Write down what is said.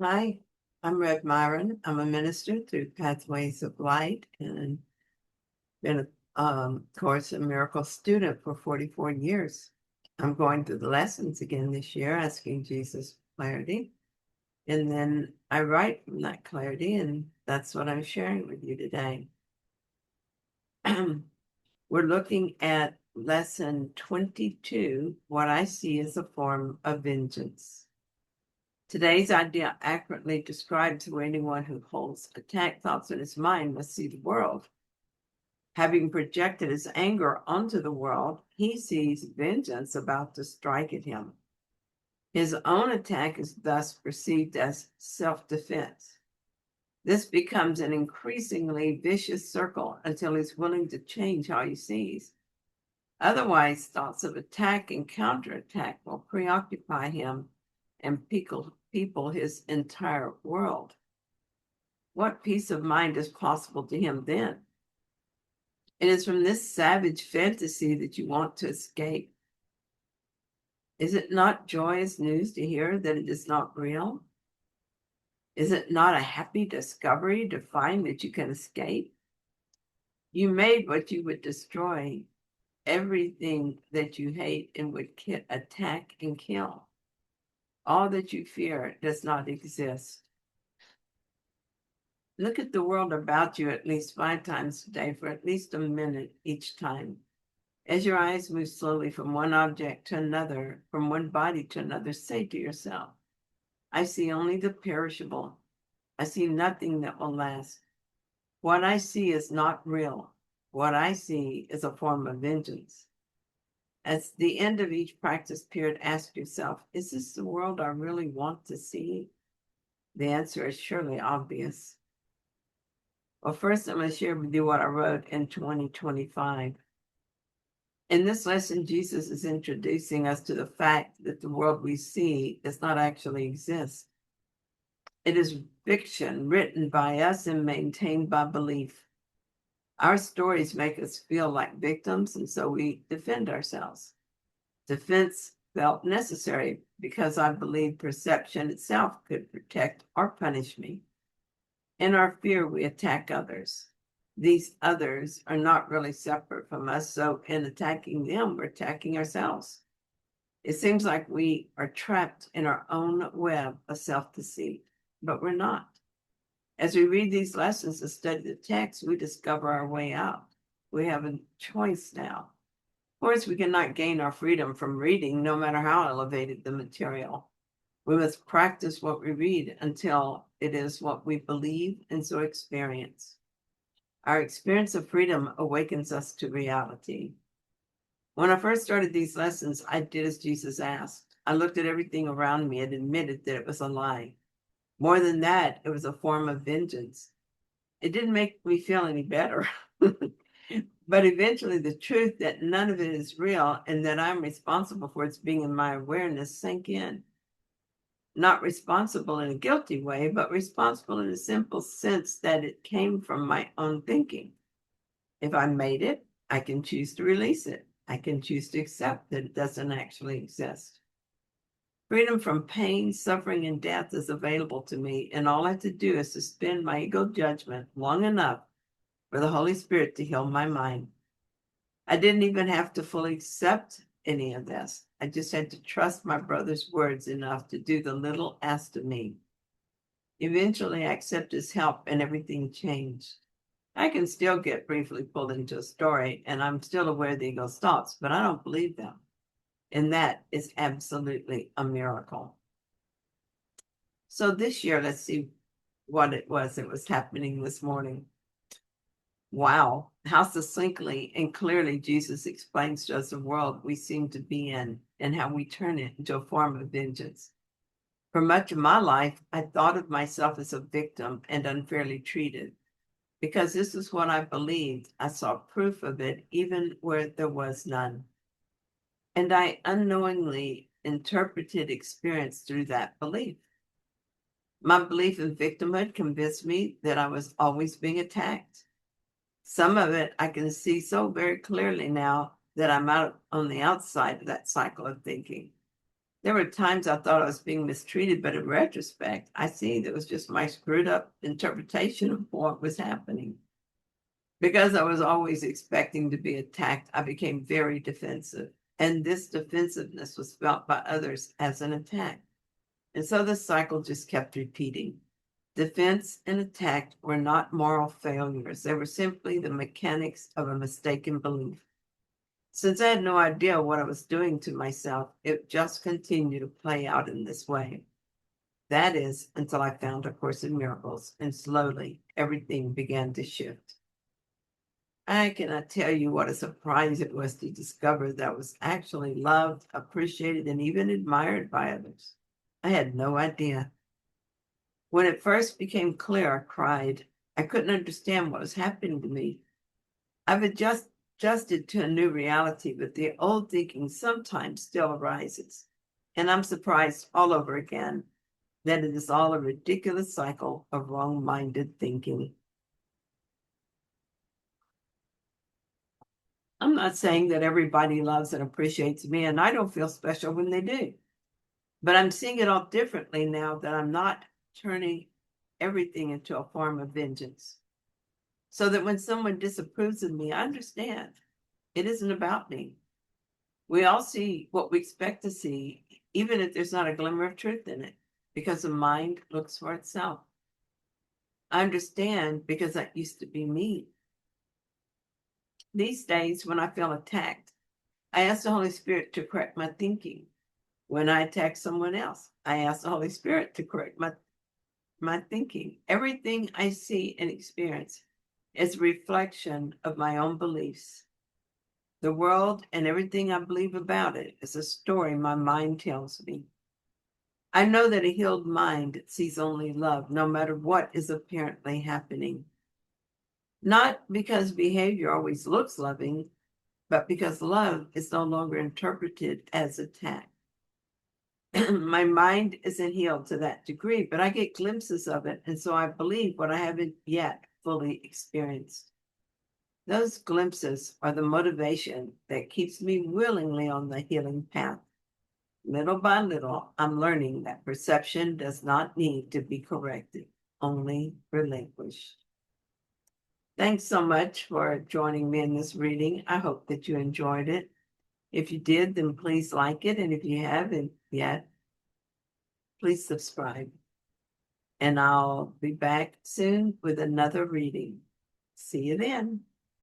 Hi, I'm Rev Myron. I'm a minister through Pathways of Light and been a Course in Miracles student for 44 years. I'm going through the lessons again this year, asking Jesus clarity. And then I write from that clarity, and that's what I'm sharing with you today. We're looking at lesson 22, what I see as a form of vengeance. Today's idea accurately describes where anyone who holds attack thoughts in his mind must see the world. Having projected his anger onto the world, he sees vengeance about to strike at him. His own attack is thus perceived as self-defense. This becomes an increasingly vicious circle until he's willing to change how he sees. Otherwise, thoughts of attack and counterattack will preoccupy him and people his entire world. What peace of mind is possible to him then? It is from this savage fantasy that you want to escape. Is it not joyous news to hear that it is not real? Is it not a happy discovery to find that you can escape? You made what you would destroy, everything that you hate and would attack and kill. All that you fear does not exist. Look at the world about you at least 5 times a day for at least a minute each time. As your eyes move slowly from one object to another, from one body to another, say to yourself, I see only the perishable. I see nothing that will last. What I see is not real. What I see is a form of vengeance. At the end of each practice period, ask yourself, is this the world I really want to see? The answer is surely obvious. Well, first I'm going to share with you what I wrote in 2025. In this lesson, Jesus is introducing us to the fact that the world we see does not actually exist. It is fiction written by us and maintained by belief. Our stories make us feel like victims, and so we defend ourselves. Defense felt necessary because I believed perception itself could protect or punish me. In our fear, we attack others. These others are not really separate from us, so in attacking them, we're attacking ourselves. It seems like we are trapped in our own web of self-deceit, but we're not. As we read these lessons and study the text, we discover our way out. We have a choice now. Of course, we cannot gain our freedom from reading, no matter how elevated the material. We must practice what we read until it is what we believe and so experience. Our experience of freedom awakens us to reality. When I first started these lessons, I did as Jesus asked. I looked at everything around me and admitted that it was a lie. More than that, it was a form of vengeance. It didn't make me feel any better. But eventually, the truth that none of it is real and that I'm responsible for its being in my awareness sank in. Not responsible in a guilty way, but responsible in a simple sense that it came from my own thinking. If I made it, I can choose to release it. I can choose to accept that it doesn't actually exist. Freedom from pain, suffering, and death is available to me, and all I have to do is suspend my ego judgment long enough for the Holy Spirit to heal my mind. I didn't even have to fully accept any of this. I just had to trust my brother's words enough to do the little asked of me. Eventually, I accepted his help and everything changed. I can still get briefly pulled into a story, and I'm still aware of the ego's thoughts, but I don't believe them. And that is absolutely a miracle. So this year, let's see what it was that was happening this morning. Wow, how succinctly and clearly Jesus explains to us the world we seem to be in and how we turn it into a form of vengeance. For much of my life, I thought of myself as a victim and unfairly treated. Because this is what I believed, I saw proof of it even where there was none. And I unknowingly interpreted experience through that belief. My belief in victimhood convinced me that I was always being attacked. Some of it I can see so very clearly now that I'm out on the outside of that cycle of thinking. There were times I thought I was being mistreated, but in retrospect, I see that was just my screwed up interpretation of what was happening. Because I was always expecting to be attacked, I became very defensive. And this defensiveness was felt by others as an attack. And so the cycle just kept repeating. Defense and attack were not moral failures. They were simply the mechanics of a mistaken belief. Since I had no idea what I was doing to myself, it just continued to play out in this way. That is, until I found A Course in Miracles, and slowly everything began to shift. I cannot tell you what a surprise it was to discover that I was actually loved, appreciated, and even admired by others. I had no idea. When it first became clear, I cried. I couldn't understand what was happening to me. I've adjusted to a new reality, but the old thinking sometimes still arises. And I'm surprised all over again that it is all a ridiculous cycle of wrong-minded thinking. I'm not saying that everybody loves and appreciates me, and I don't feel special when they do. But I'm seeing it all differently now that I'm not turning everything into a form of vengeance. So that when someone disapproves of me, I understand it isn't about me. We all see what we expect to see, even if there's not a glimmer of truth in it, because the mind looks for itself. I understand because that used to be me. These days, when I feel attacked, I ask the Holy Spirit to correct my thinking. When I attack someone else, I ask the Holy Spirit to correct my thinking. Everything I see and experience is a reflection of my own beliefs. The world and everything I believe about it is a story my mind tells me. I know that a healed mind sees only love, no matter what is apparently happening. Not because behavior always looks loving, but because love is no longer interpreted as attack. My mind isn't healed to that degree, but I get glimpses of it, and so I believe what I haven't yet fully experienced. Those glimpses are the motivation that keeps me willingly on the healing path. Little by little, I'm learning that perception does not need to be corrected, only relinquished. Thanks so much for joining me in this reading. I hope that you enjoyed it. If you did, then please like it. And if you haven't yet, please subscribe. And I'll be back soon with another reading. See you then.